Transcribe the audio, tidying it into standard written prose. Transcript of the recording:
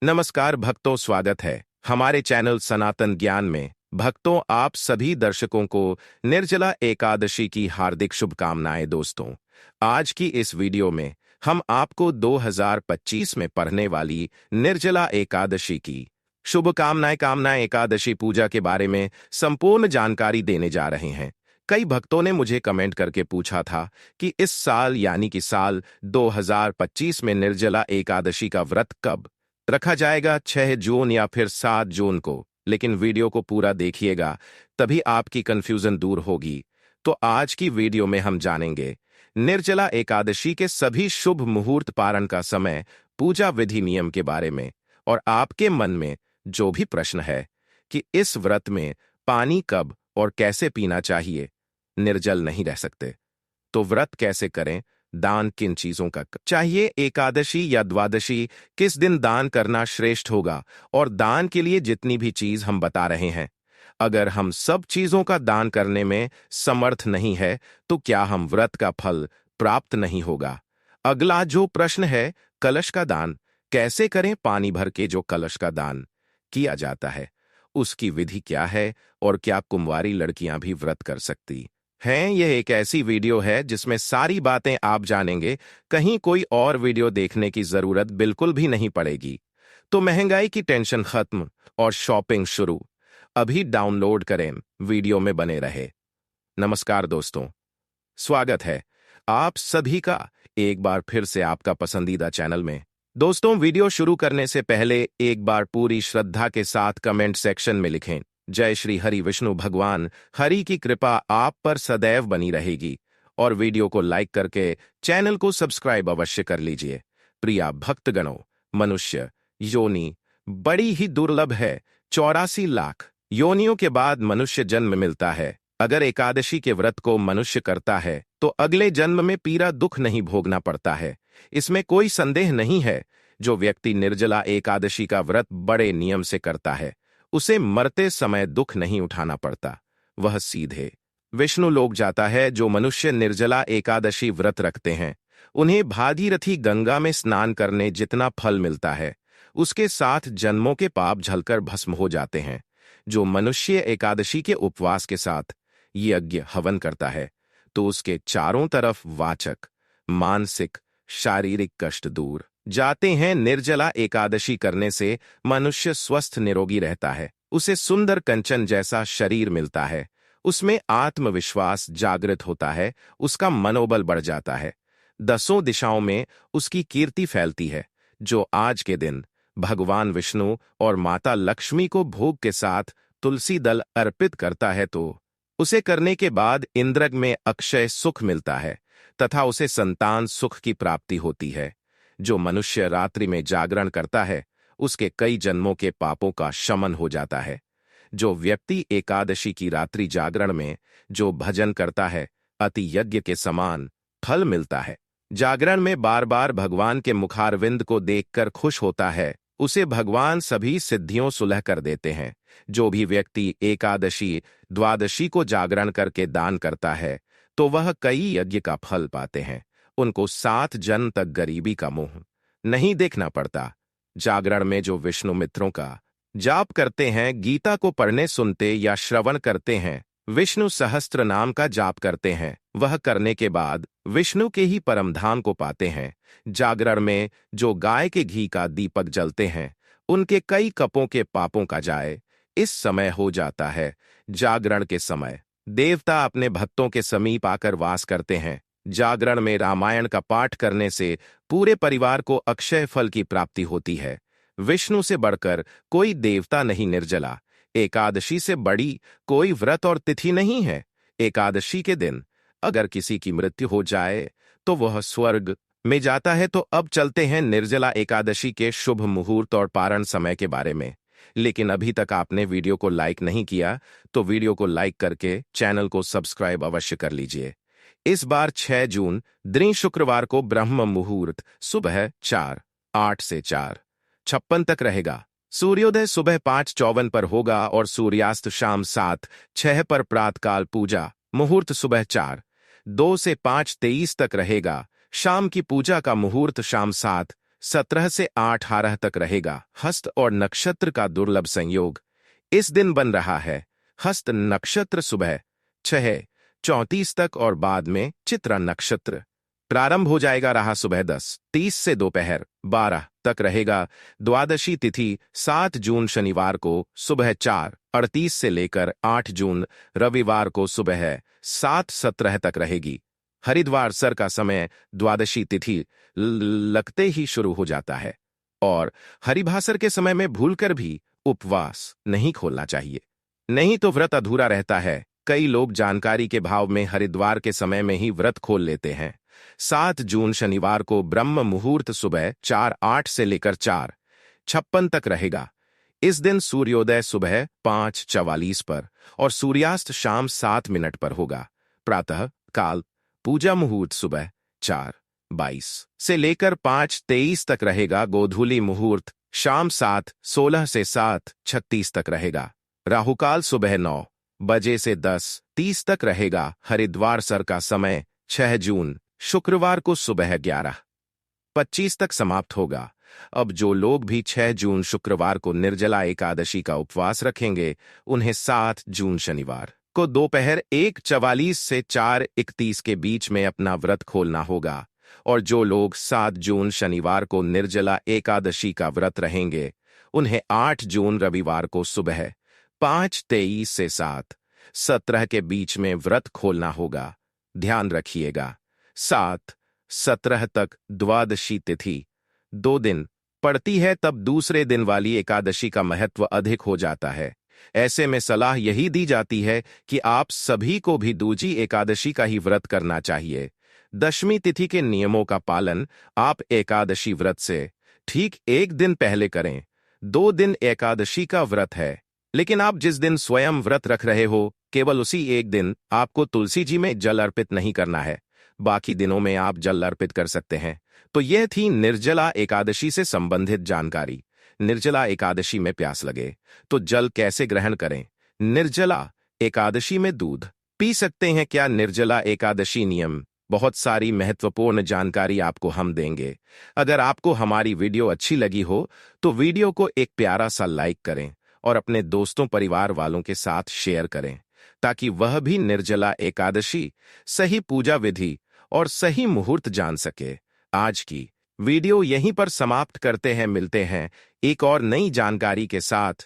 नमस्कार भक्तों, स्वागत है हमारे चैनल सनातन ज्ञान में। भक्तों, आप सभी दर्शकों को निर्जला एकादशी की हार्दिक शुभकामनाएं। दोस्तों, आज की इस वीडियो में हम आपको 2025 में पढ़ने वाली निर्जला एकादशी की शुभकामनाएं एकादशी पूजा के बारे में संपूर्ण जानकारी देने जा रहे हैं। कई भक्तों ने मुझे कमेंट करके पूछा था कि इस साल यानी कि साल 2025 में निर्जला एकादशी का व्रत कब रखा जाएगा, 6 जून या फिर 7 जून को। लेकिन वीडियो को पूरा देखिएगा, तभी आपकी कंफ्यूजन दूर होगी। तो आज की वीडियो में हम जानेंगे निर्जला एकादशी के सभी शुभ मुहूर्त, पारण का समय, पूजा विधि नियम के बारे में। और आपके मन में जो भी प्रश्न है कि इस व्रत में पानी कब और कैसे पीना चाहिए, निर्जल नहीं रह सकते तो व्रत कैसे करें, दान किन चीजों का चाहिए, एकादशी या द्वादशी किस दिन दान करना श्रेष्ठ होगा, और दान के लिए जितनी भी चीज हम बता रहे हैं, अगर हम सब चीजों का दान करने में समर्थ नहीं है तो क्या हम व्रत का फल प्राप्त नहीं होगा। अगला जो प्रश्न है, कलश का दान कैसे करें, पानी भर के जो कलश का दान किया जाता है उसकी विधि क्या है, और क्या कुंवारी लड़कियां भी व्रत कर सकती हैं। यह एक ऐसी वीडियो है जिसमें सारी बातें आप जानेंगे, कहीं कोई और वीडियो देखने की जरूरत बिल्कुल भी नहीं पड़ेगी। तो महंगाई की टेंशन खत्म और शॉपिंग शुरू। अभी डाउनलोड करें, वीडियो में बने रहे। नमस्कार दोस्तों, स्वागत है आप सभी का एक बार फिर से आपका पसंदीदा चैनल में। दोस्तों, वीडियो शुरू करने से पहले एक बार पूरी श्रद्धा के साथ कमेंट सेक्शन में लिखें, जय श्री हरि विष्णु भगवान हरि की कृपा आप पर सदैव बनी रहेगी। और वीडियो को लाइक करके चैनल को सब्सक्राइब अवश्य कर लीजिए। प्रिया भक्तगणों, मनुष्य योनि बड़ी ही दुर्लभ है। 84 लाख योनियों के बाद मनुष्य जन्म मिलता है। अगर एकादशी के व्रत को मनुष्य करता है तो अगले जन्म में पीड़ा दुख नहीं भोगना पड़ता है, इसमें कोई संदेह नहीं है। जो व्यक्ति निर्जला एकादशी का व्रत बड़े नियम से करता है उसे मरते समय दुख नहीं उठाना पड़ता, वह सीधे विष्णु लोक जाता है। जो मनुष्य निर्जला एकादशी व्रत रखते हैं उन्हें भागीरथी गंगा में स्नान करने जितना फल मिलता है, उसके 7 जन्मों के पाप झलकर भस्म हो जाते हैं। जो मनुष्य एकादशी के उपवास के साथ यज्ञ हवन करता है तो उसके चारों तरफ वाचक, मानसिक, शारीरिक कष्ट दूर जाते हैं। निर्जला एकादशी करने से मनुष्य स्वस्थ निरोगी रहता है, उसे सुंदर कंचन जैसा शरीर मिलता है, उसमें आत्मविश्वास जागृत होता है, उसका मनोबल बढ़ जाता है, 10 दिशाओं में उसकी कीर्ति फैलती है। जो आज के दिन भगवान विष्णु और माता लक्ष्मी को भोग के साथ तुलसी दल अर्पित करता है तो उसे करने के बाद इंद्रग में अक्षय सुख मिलता है तथा उसे संतान सुख की प्राप्ति होती है। जो मनुष्य रात्रि में जागरण करता है उसके कई जन्मों के पापों का शमन हो जाता है। जो व्यक्ति एकादशी की रात्रि जागरण में जो भजन करता है अति यज्ञ के समान फल मिलता है। जागरण में बार बार भगवान के मुखारविंद को देखकर खुश होता है, उसे भगवान सभी सिद्धियों सुलह कर देते हैं। जो भी व्यक्ति एकादशी द्वादशी को जागरण करके दान करता है तो वह कई यज्ञ का फल पाते हैं, उनको 7 जन्म तक गरीबी का मुंह नहीं देखना पड़ता। जागरण में जो विष्णु मित्रों का जाप करते हैं, गीता को पढ़ने सुनते या श्रवण करते हैं, विष्णु सहस्त्र नाम का जाप करते हैं, वह करने के बाद विष्णु के ही परमधाम को पाते हैं। जागरण में जो गाय के घी का दीपक जलते हैं उनके कई कपों के पापों का जाए इस समय हो जाता है। जागरण के समय देवता अपने भक्तों के समीप आकर वास करते हैं। जागरण में रामायण का पाठ करने से पूरे परिवार को अक्षय फल की प्राप्ति होती है। विष्णु से बढ़कर कोई देवता नहीं, निर्जला एकादशी से बड़ी कोई व्रत और तिथि नहीं है। एकादशी के दिन अगर किसी की मृत्यु हो जाए तो वह स्वर्ग में जाता है। तो अब चलते हैं निर्जला एकादशी के शुभ मुहूर्त और पारण समय के बारे में। लेकिन अभी तक आपने वीडियो को लाइक नहीं किया तो वीडियो को लाइक करके चैनल को सब्सक्राइब अवश्य कर लीजिए। इस बार 6 जून दिन शुक्रवार को ब्रह्म मुहूर्त सुबह 4:08 से 4:56 तक रहेगा। सूर्योदय सुबह 5:54 पर होगा और सूर्यास्त शाम 7:06 पर। प्रातःकाल पूजा मुहूर्त सुबह 4:02 से 5:23 तक रहेगा। शाम की पूजा का मुहूर्त शाम 7 17 से 18 तक रहेगा। हस्त और नक्षत्र का दुर्लभ संयोग इस दिन बन रहा है। हस्त नक्षत्र सुबह 6:34 तक और बाद में चित्रा नक्षत्र प्रारंभ हो जाएगा। रहा सुबह 10:30 से दोपहर 12 तक रहेगा। द्वादशी तिथि 7 जून शनिवार को सुबह 4:38 से लेकर 8 जून रविवार को सुबह 7:17 तक रहेगी। हरिद्वार सर का समय द्वादशी तिथि लगते ही शुरू हो जाता है और हरिभासर के समय में भूलकर भी उपवास नहीं खोलना चाहिए, नहीं तो व्रत अधूरा रहता है। कई लोग जानकारी के भाव में हरिद्वार के समय में ही व्रत खोल लेते हैं। 7 जून शनिवार को ब्रह्म मुहूर्त सुबह 4:08 से लेकर 4:56 तक रहेगा। इस दिन सूर्योदय सुबह 5:44 पर और सूर्यास्त शाम 7 मिनट पर होगा। प्रातः काल पूजा मुहूर्त सुबह 4:22 से लेकर 5:23 तक रहेगा। गोधूली मुहूर्त शाम 7:16 से 7:36 तक रहेगा। राहुकाल सुबह 9 बजे से 10:30 तक रहेगा। हरिद्वार सर का समय 6 जून शुक्रवार को सुबह 11:25 तक समाप्त होगा। अब जो लोग भी 6 जून शुक्रवार को निर्जला एकादशी का उपवास रखेंगे, उन्हें 7 जून शनिवार को दोपहर 1:44 से 4:31 के बीच में अपना व्रत खोलना होगा। और जो लोग 7 जून शनिवार को निर्जला एकादशी का व्रत रहेंगे, उन्हें 8 जून रविवार को सुबह 5:23 से 7:17 के बीच में व्रत खोलना होगा। ध्यान रखिएगा, 7:17 तक द्वादशी तिथि 2 दिन पड़ती है, तब दूसरे दिन वाली एकादशी का महत्व अधिक हो जाता है। ऐसे में सलाह यही दी जाती है कि आप सभी को भी दूजी एकादशी का ही व्रत करना चाहिए। दशमी तिथि के नियमों का पालन आप एकादशी व्रत से ठीक 1 दिन पहले करें। 2 दिन एकादशी का व्रत है, लेकिन आप जिस दिन स्वयं व्रत रख रहे हो, केवल उसी एक दिन आपको तुलसी जी में जल अर्पित नहीं करना है। बाकी दिनों में आप जल अर्पित कर सकते हैं। तो यह थी निर्जला एकादशी से संबंधित जानकारी। निर्जला एकादशी में प्यास लगे तो जल कैसे ग्रहण करें? निर्जला एकादशी में दूध पी सकते हैं क्या? निर्जला एकादशी नियम, बहुत सारी महत्वपूर्ण जानकारी आपको हम देंगे। अगर आपको हमारी वीडियो अच्छी लगी हो तो वीडियो को एक प्यारा सा लाइक करें और अपने दोस्तों परिवार वालों के साथ शेयर करें, ताकि वह भी निर्जला एकादशी, सही पूजा विधि और सही मुहूर्त जान सके। आज की वीडियो यहीं पर समाप्त करते हैं। मिलते हैं एक और नई जानकारी के साथ।